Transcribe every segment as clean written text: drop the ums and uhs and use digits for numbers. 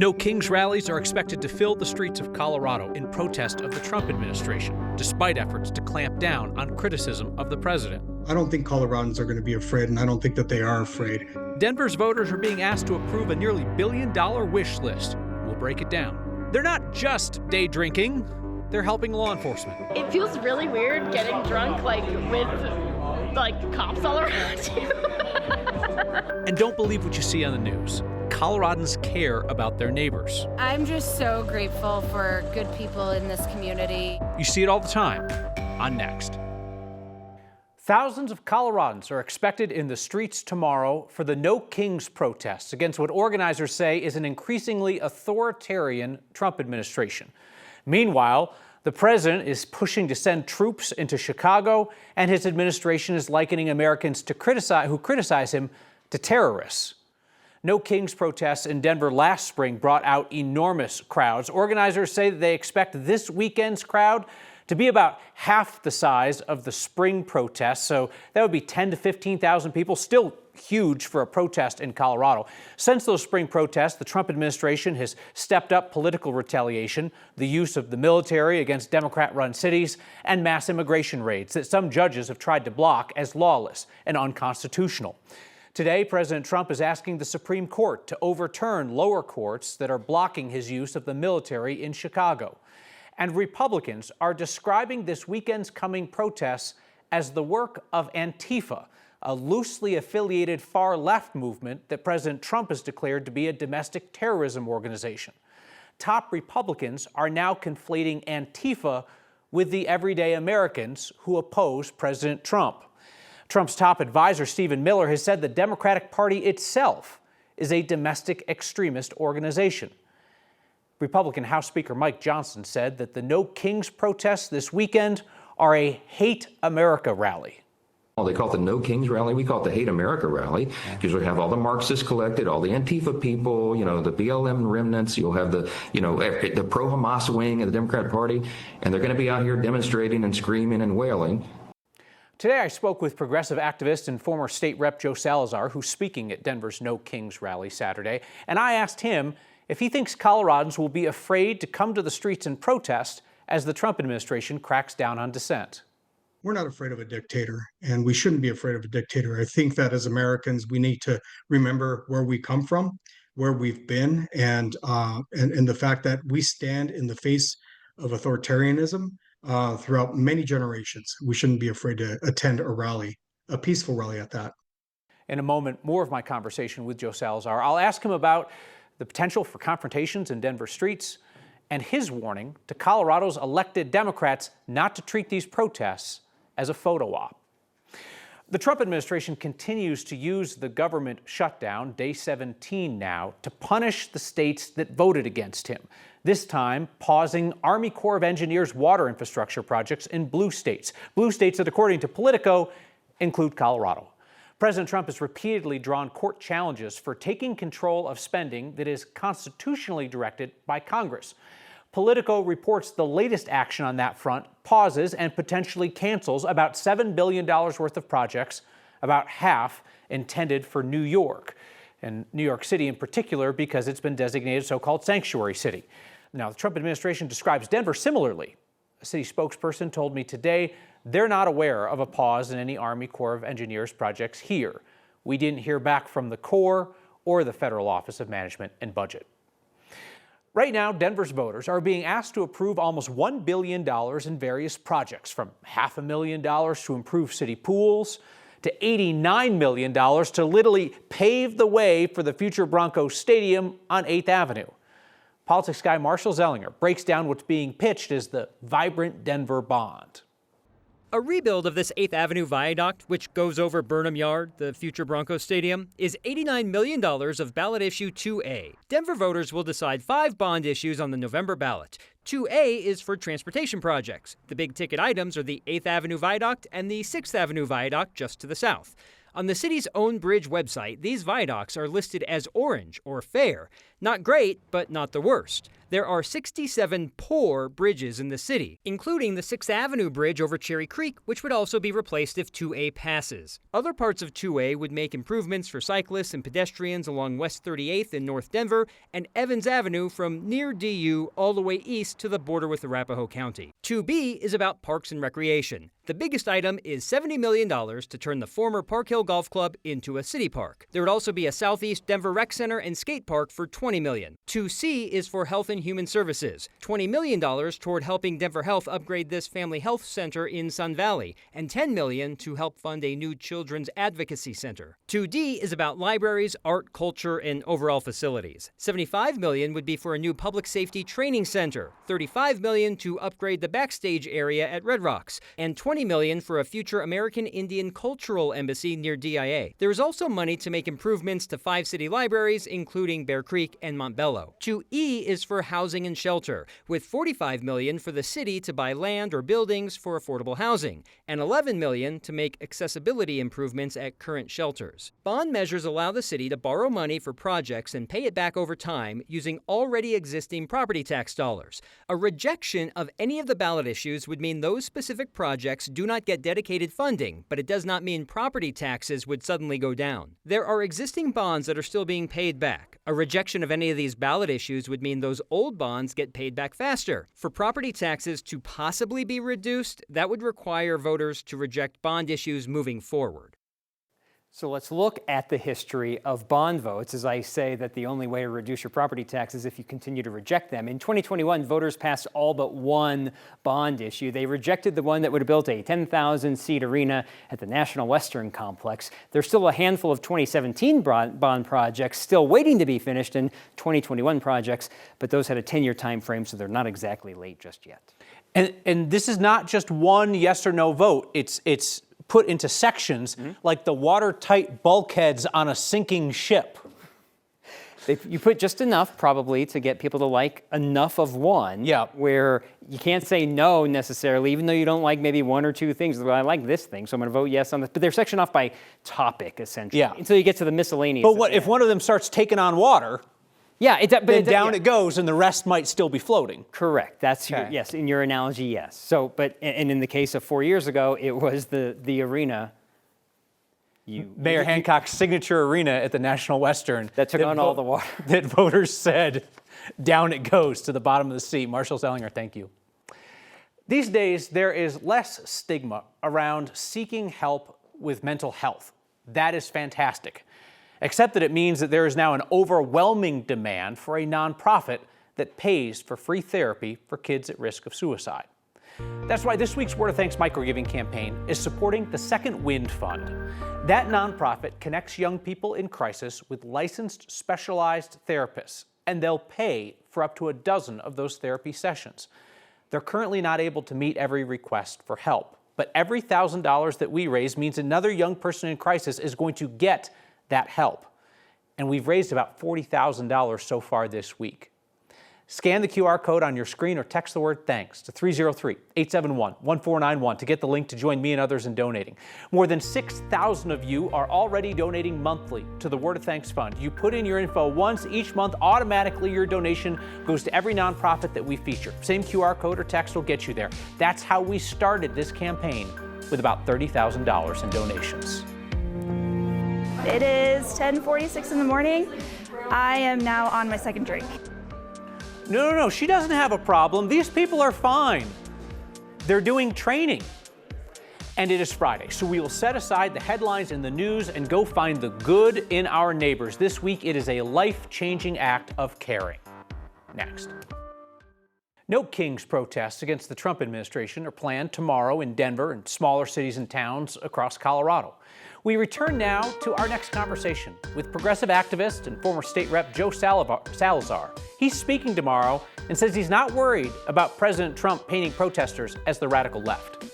No Kings rallies are expected to fill the streets of Colorado in protest of the Trump administration, despite efforts to clamp down on criticism of the president. I don't think Coloradans are going to be afraid, and I don't think that they are afraid. Denver's voters are being asked to approve a nearly $1 billion wish list. We'll break it down. They're not just day drinking, they're helping law enforcement. It feels really weird getting drunk, with cops all around you. And don't believe what you see on the news. Coloradans care about their neighbors. I'm just so grateful for good people in this community. You see it all the time on Next. Thousands of Coloradans are expected in the streets tomorrow for the No Kings protests against what organizers say is an increasingly authoritarian Trump administration. Meanwhile, the president is pushing to send troops into Chicago, and his administration is likening Americans who criticize him to terrorists. No Kings protests in Denver last spring brought out enormous crowds. Organizers say that they expect this weekend's crowd to be about half the size of the spring protests, so that would be 10 to 15,000 people, still huge for a protest in Colorado. Since those spring protests, the Trump administration has stepped up political retaliation, the use of the military against Democrat-run cities, and mass immigration raids that some judges have tried to block as lawless and unconstitutional. Today, President Trump is asking the Supreme Court to overturn lower courts that are blocking his use of the military in Chicago. And Republicans are describing this weekend's coming protests as the work of Antifa, a loosely affiliated far-left movement that President Trump has declared to be a domestic terrorism organization. Top Republicans are now conflating Antifa with the everyday Americans who oppose President Trump. Trump's top advisor, Stephen Miller, has said the Democratic Party itself is a domestic extremist organization. Republican House Speaker Mike Johnson said that the No Kings protests this weekend are a Hate America rally. Well, they call it the No Kings rally. We call it the Hate America rally because we have all the Marxists collected, all the Antifa people, the BLM remnants. You'll have the pro-Hamas wing of the Democratic Party, and they're going to be out here demonstrating and screaming and wailing. Today, I spoke with progressive activist and former state rep Joe Salazar, who's speaking at Denver's No Kings rally Saturday, and I asked him if he thinks Coloradans will be afraid to come to the streets and protest as the Trump administration cracks down on dissent. We're not afraid of a dictator, and we shouldn't be afraid of a dictator. I think that as Americans, we need to remember where we come from, where we've been, and the fact that we stand in the face of authoritarianism throughout many generations. We shouldn't be afraid to attend a rally, a peaceful rally at that. In a moment, more of my conversation with Joe Salazar. I'll ask him about the potential for confrontations in Denver streets and his warning to Colorado's elected Democrats not to treat these protests as a photo op. The Trump administration continues to use the government shutdown, day 17 now, to punish the states that voted against him. This time, pausing Army Corps of Engineers water infrastructure projects in blue states that, according to Politico, include Colorado. President Trump has repeatedly drawn court challenges for taking control of spending that is constitutionally directed by Congress. Politico reports the latest action on that front pauses and potentially cancels about $7 billion worth of projects, about half intended for New York, and New York City in particular because it's been designated so-called sanctuary city. Now, the Trump administration describes Denver similarly. A city spokesperson told me today they're not aware of a pause in any Army Corps of Engineers projects here. We didn't hear back from the Corps or the Federal Office of Management and Budget. Right now, Denver's voters are being asked to approve almost $1 billion in various projects, from $500,000 to improve city pools to $89 million to literally pave the way for the future Broncos Stadium on 8th Avenue. Politics guy Marshall Zellinger breaks down what's being pitched as the Vibrant Denver Bond. A rebuild of this 8th Avenue viaduct, which goes over Burnham Yard, the future Broncos Stadium, is $89 million of ballot issue 2A. Denver voters will decide 5 bond issues on the November ballot. 2A is for transportation projects. The big ticket items are the 8th Avenue viaduct and the 6th Avenue viaduct just to the south. On the city's own bridge website, these viaducts are listed as orange or fair. Not great, but not the worst. There are 67 poor bridges in the city, including the 6th Avenue Bridge over Cherry Creek, which would also be replaced if 2A passes. Other parts of 2A would make improvements for cyclists and pedestrians along West 38th in North Denver and Evans Avenue from near DU all the way east to the border with Arapahoe County. 2B is about parks and recreation. The biggest item is $70 million to turn the former Park Hill Golf Club into a city park. There would also be a Southeast Denver Rec Center and skate park for $20 million. 2C is for Health and Human Services, $20 million toward helping Denver Health upgrade this family health center in Sun Valley, and $10 million to help fund a new children's advocacy center. 2D is about libraries, art, culture, and overall facilities. $75 million would be for a new public safety training center, $35 million to upgrade the backstage area at Red Rocks, and $20 million for a future American Indian Cultural Embassy near DIA. There is also money to make improvements to 5 city libraries, including Bear Creek and Montbello. 2E is for housing and shelter, with $45 million for the city to buy land or buildings for affordable housing, and $11 million to make accessibility improvements at current shelters. Bond measures allow the city to borrow money for projects and pay it back over time using already existing property tax dollars. A rejection of any of the ballot issues would mean those specific projects do not get dedicated funding, but it does not mean property taxes would suddenly go down. There are existing bonds that are still being paid back. A rejection of any of these ballot issues would mean those old bonds get paid back faster. For property taxes to possibly be reduced, that would require voters to reject bond issues moving forward. So let's look at the history of bond votes. As I say that the only way to reduce your property tax is if you continue to reject them. In 2021, voters passed all but one bond issue. They rejected the one that would have built a 10,000-seat arena at the National Western Complex. There's still a handful of 2017 bond projects still waiting to be finished and 2021 projects, but those had a 10-year time frame, so they're not exactly late just yet. And this is not just one yes or no vote. It's put into sections like the watertight bulkheads on a sinking ship. You put just enough probably to get people to like enough of one, where you can't say no necessarily, even though you don't like maybe one or two things. Well, I like this thing, so I'm going to vote yes on this. But they're sectioned off by topic, essentially, until you get to the miscellaneous. But what if one of them starts taking on water? Then down it goes, and the rest might still be floating. Correct. That's yes. In your analogy, yes. So, but and in the case of 4 years ago, it was the arena. Mayor Hancock's signature arena at the National Western that took on all the water. That voters said, down it goes to the bottom of the sea. Marshall Zellinger, thank you. These days, there is less stigma around seeking help with mental health. That is fantastic. Except that it means that there is now an overwhelming demand for a nonprofit that pays for free therapy for kids at risk of suicide. That's why this week's Word of Thanks microgiving campaign is supporting the Second Wind Fund. That nonprofit connects young people in crisis with licensed specialized therapists, and they'll pay for up to a dozen of those therapy sessions. They're currently not able to meet every request for help, but every $1,000 that we raise means another young person in crisis is going to get that help. And we've raised about $40,000 so far this week. Scan the QR code on your screen or text the word THANKS to 303-871-1491 to get the link to join me and others in donating. More than 6,000 of you are already donating monthly to the Word of Thanks Fund. You put in your info once each month, automatically your donation goes to every nonprofit that we feature. Same QR code or text will get you there. That's how we started this campaign with about $30,000 in donations. It is 10:46 in the morning. I am now on my second drink. No, she doesn't have a problem. These people are fine. They're doing training. And it is Friday, so we will set aside the headlines in the news and go find the good in our neighbors. This week, it is a life-changing act of caring. Next. No Kings protests against the Trump administration are planned tomorrow in Denver and smaller cities and towns across Colorado. We return now to our next conversation with progressive activist and former state rep Joe Salazar. He's speaking tomorrow and says he's not worried about President Trump painting protesters as the radical left.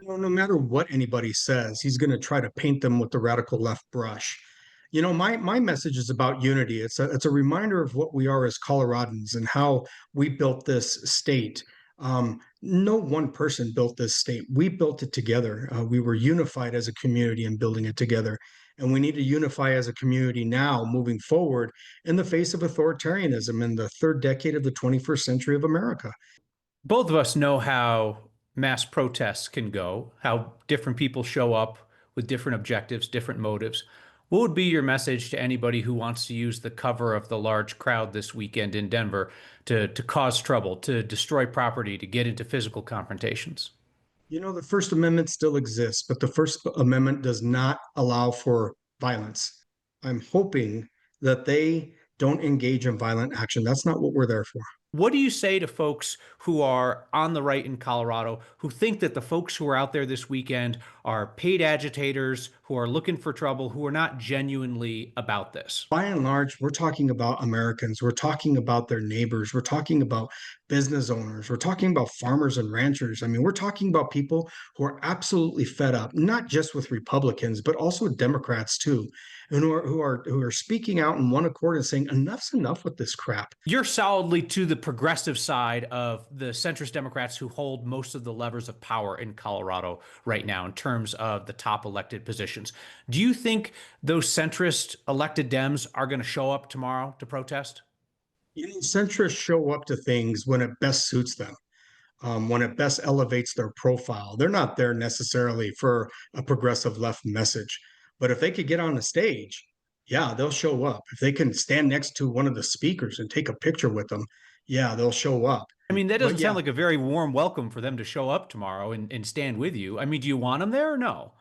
No matter what anybody says, he's going to try to paint them with the radical left brush. My message is about unity. It's a reminder of what we are as Coloradans and how we built this state No one person built this state. We built it together. We were unified as a community in building it together. And we need to unify as a community now, moving forward in the face of authoritarianism in the third decade of the 21st century of America. Both of us know how mass protests can go, how different people show up with different objectives, different motives. What would be your message to anybody who wants to use the cover of the large crowd this weekend in Denver to cause trouble, to destroy property, to get into physical confrontations? You know, the First Amendment still exists, but the First Amendment does not allow for violence. I'm hoping that they don't engage in violent action. That's not what we're there for. What do you say to folks who are on the right in Colorado who think that the folks who are out there this weekend are paid agitators, who are looking for trouble, who are not genuinely about this? By and large, we're talking about Americans. We're talking about their neighbors. We're talking about business owners. We're talking about farmers and ranchers. I mean, we're talking about people who are absolutely fed up, not just with Republicans, but also Democrats too, and who are speaking out in one accord and saying enough's enough with this crap. You're solidly to the progressive side of the centrist Democrats who hold most of the levers of power in Colorado right now in terms of the top elected positions. Do you think those centrist elected Dems are going to show up tomorrow to protest? You know, centrists show up to things when it best suits them, when it best elevates their profile. They're not there necessarily for a progressive left message. But if they could get on the stage, yeah, they'll show up. If they can stand next to one of the speakers and take a picture with them, yeah, they'll show up. I mean, that doesn't But yeah, sound like a very warm welcome for them to show up tomorrow and stand with you. I mean, do you want them there or no?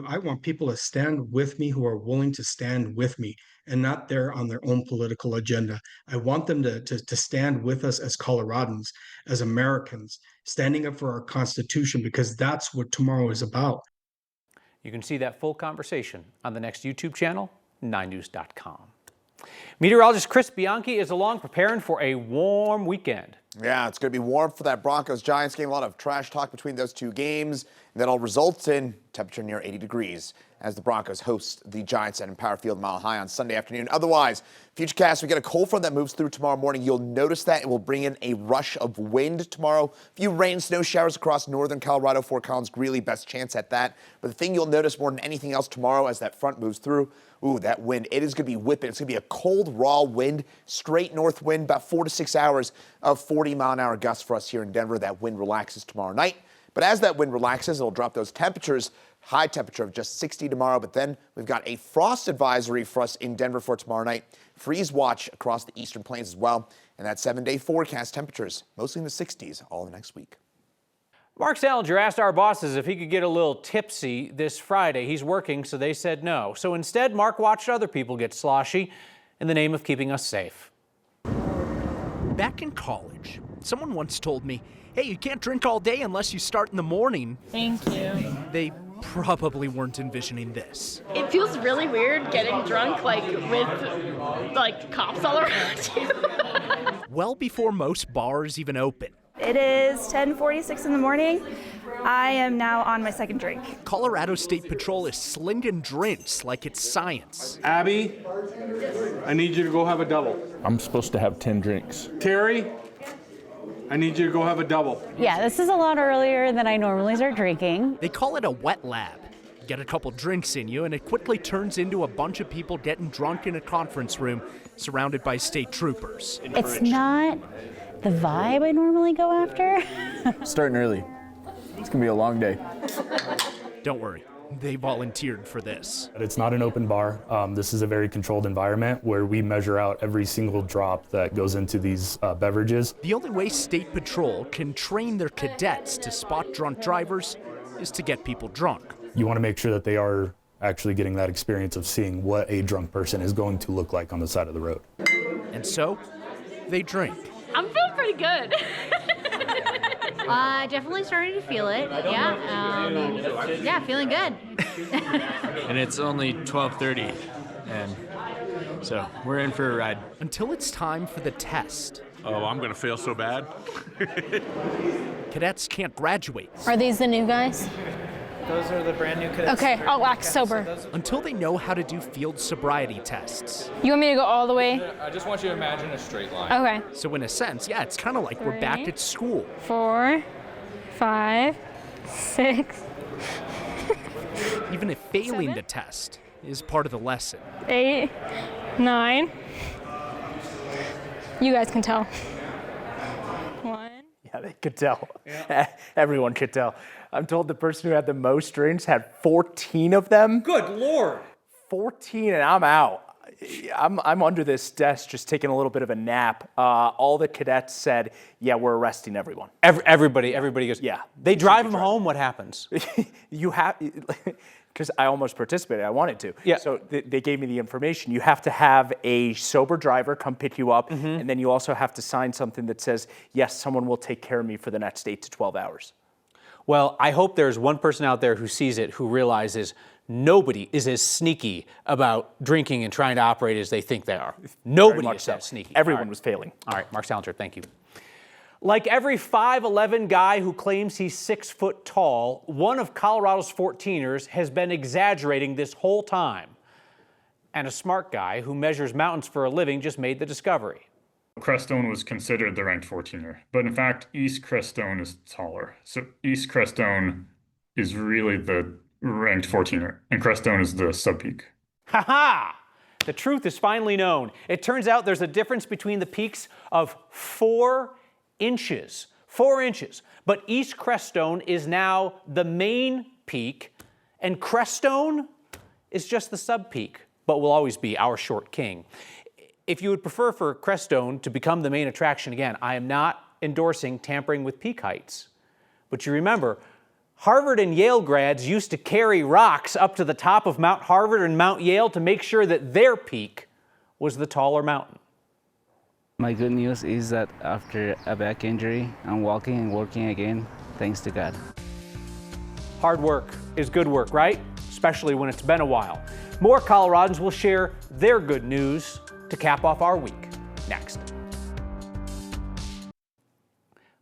I want people to stand with me who are willing to stand with me and not there on their own political agenda. I want them to stand with us as Coloradans, as Americans, standing up for our Constitution, because that's what tomorrow is about. You can see that full conversation on the next YouTube channel, 9news.com. Meteorologist Chris Bianchi is along preparing for a warm weekend. Yeah, it's going to be warm for that Broncos-Giants game. A lot of trash talk between those two games. And that all results in temperature near 80 degrees as the Broncos host the Giants at Empower Field Mile High on Sunday afternoon. Otherwise, Futurecast, we get a cold front that moves through tomorrow morning. You'll notice that it will bring in a rush of wind tomorrow. A few rain, snow showers across northern Colorado, Fort Collins, Greeley, best chance at that. But the thing you'll notice more than anything else tomorrow as that front moves through, ooh, that wind, it is going to be whipping. It's going to be a cold, raw wind, straight north wind, about 4 to 6 hours of 40-mile-an-hour gusts for us here in Denver. That wind relaxes tomorrow night. But as that wind relaxes, it'll drop those temperatures. High temperature of just 60 tomorrow. But then we've got a frost advisory for us in Denver for tomorrow night. Freeze watch across the eastern plains as well. And that 7-day forecast temperatures, mostly in the 60s all the next week. Mark Salinger asked our bosses if he could get a little tipsy this Friday. He's working, so they said no. So instead, Mark watched other people get sloshy in the name of keeping us safe. Back in college, someone once told me, hey, you can't drink all day unless you start in the morning. Thank you. They probably weren't envisioning this. It feels really weird getting drunk, like, with, like, cops all around you. Well before most bars even open. It is 10:46 in the morning. I am now on my second drink. Colorado State Patrol is slinging drinks like it's science. Abby, I need you to go have a double. I'm supposed to have 10 drinks. Terry, I need you to go have a double. Yeah, this is a lot earlier than I normally start drinking. They call it a wet lab. You get a couple drinks in you, and it quickly turns into a bunch of people getting drunk in a conference room surrounded by state troopers. It's not the vibe I normally go after. Starting early. It's gonna be a long day. Don't worry, they volunteered for this. It's not an open bar. This is a very controlled environment where we measure out every single drop that goes into these beverages. The only way State Patrol can train their cadets to spot drunk drivers is to get people drunk. You want to make sure that they are actually getting that experience of seeing what a drunk person is going to look like on the side of the road. And so, they drink. I'm feeling pretty good. Definitely starting to feel it. Yeah, feeling good. And it's only 12:30, and so we're in for a ride. Until it's time for the test. Oh, I'm gonna fail so bad. Cadets can't graduate. Are these the new guys? Those are the brand new cadets. Okay, I'll act sober. Until they know how to do field sobriety tests. You want me to go all the way? I just want you to imagine a straight line. Okay. So in a sense, yeah, it's kind of like we're back at school. 4, 5, 6. Even if failing the test is part of the lesson. 8, 9. You guys can tell. 1. Yeah, they could tell. Yeah. Everyone could tell. I'm told the person who had the most drinks had 14 of them. Good Lord. 14, and I'm out. I'm under this desk just taking a little bit of a nap. All the cadets said, yeah, we're arresting everyone. Everybody goes, yeah. They drive him home, what happens? You have, because I almost participated, I wanted to. Yeah. So they gave me the information. You have to have a sober driver come pick you up, and then you also have to sign something that says, yes, someone will take care of me for the next 8 to 12 hours. Well, I hope there's one person out there who sees it who realizes nobody is as sneaky about drinking and trying to operate as they think they are. Nobody is that sneaky. Everyone was failing. All right, Mark Salazar, thank you. Like every 5'11" guy who claims he's 6 foot tall, one of Colorado's 14ers has been exaggerating this whole time. And a smart guy who measures mountains for a living just made the discovery. Crestone was considered the ranked 14er, but in fact, East Crestone is taller. So East Crestone is really the ranked 14er, and Crestone is the sub-peak. Ha-ha! The truth is finally known. It turns out there's a difference between the peaks of 4 inches. 4 inches. But East Crestone is now the main peak, and Crestone is just the sub-peak, but will always be our short king. If you would prefer for Crestone to become the main attraction again, I am not endorsing tampering with peak heights. But you remember, Harvard and Yale grads used to carry rocks up to the top of Mount Harvard and Mount Yale to make sure that their peak was the taller mountain. My good news is that after a back injury, I'm walking and working again, thanks to God. Hard work is good work, right? Especially when it's been a while. More Coloradans will share their good news to cap off our week. Next.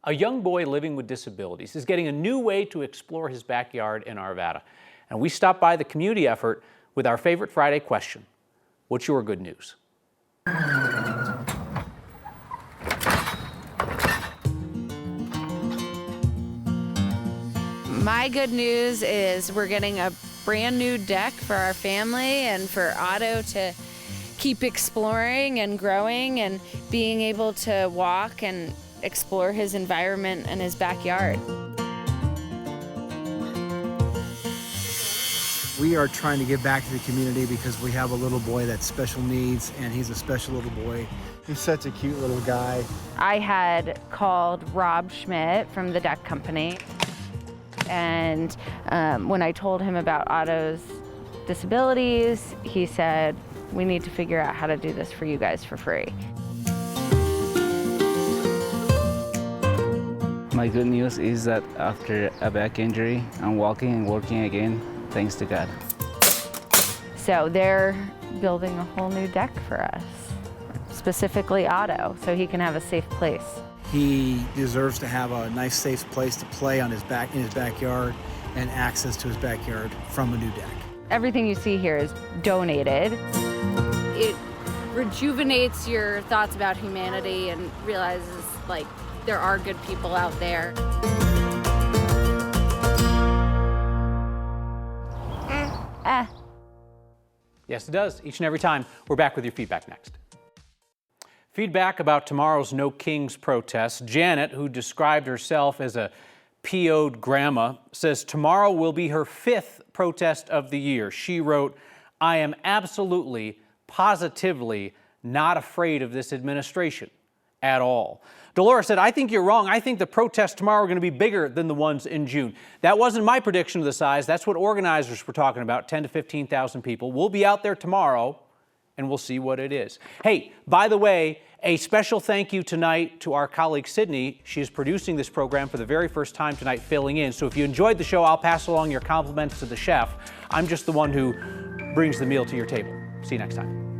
A young boy living with disabilities is getting a new way to explore his backyard in Arvada. And we stopped by the community effort with our favorite Friday question. What's your good news? My good news is we're getting a brand new deck for our family and for Otto to keep exploring and growing and being able to walk and explore his environment and his backyard. We are trying to give back to the community because we have a little boy that's special needs, and he's a special little boy. He's such a cute little guy. I had called Rob Schmidt from the deck company, and when I told him about Otto's disabilities, he said, we need to figure out how to do this for you guys for free. My good news is that after a back injury, I'm walking and working again, thanks to God. So they're building a whole new deck for us, specifically Otto, so he can have a safe place. He deserves to have a nice, safe place to play on his in his backyard and access to his backyard from a new deck. Everything you see here is donated. It rejuvenates your thoughts about humanity and realizes, like, there are good people out there. Yes, it does, each and every time. We're back with your feedback next. Feedback about tomorrow's No Kings protest. Janet, who described herself as a PO'd grandma, says tomorrow will be her 5th protest of the year. She wrote, I am absolutely, positively not afraid of this administration at all. Dolores said, I think you're wrong. I think the protests tomorrow are going to be bigger than the ones in June. That wasn't my prediction of the size. That's what organizers were talking about, 10 to 15,000 people. We'll be out there tomorrow, and we'll see what it is. Hey, by the way, a special thank you tonight to our colleague Sydney. She is producing this program for the very first time tonight, filling in. So if you enjoyed the show, I'll pass along your compliments to the chef. I'm just the one who brings the meal to your table. See you next time.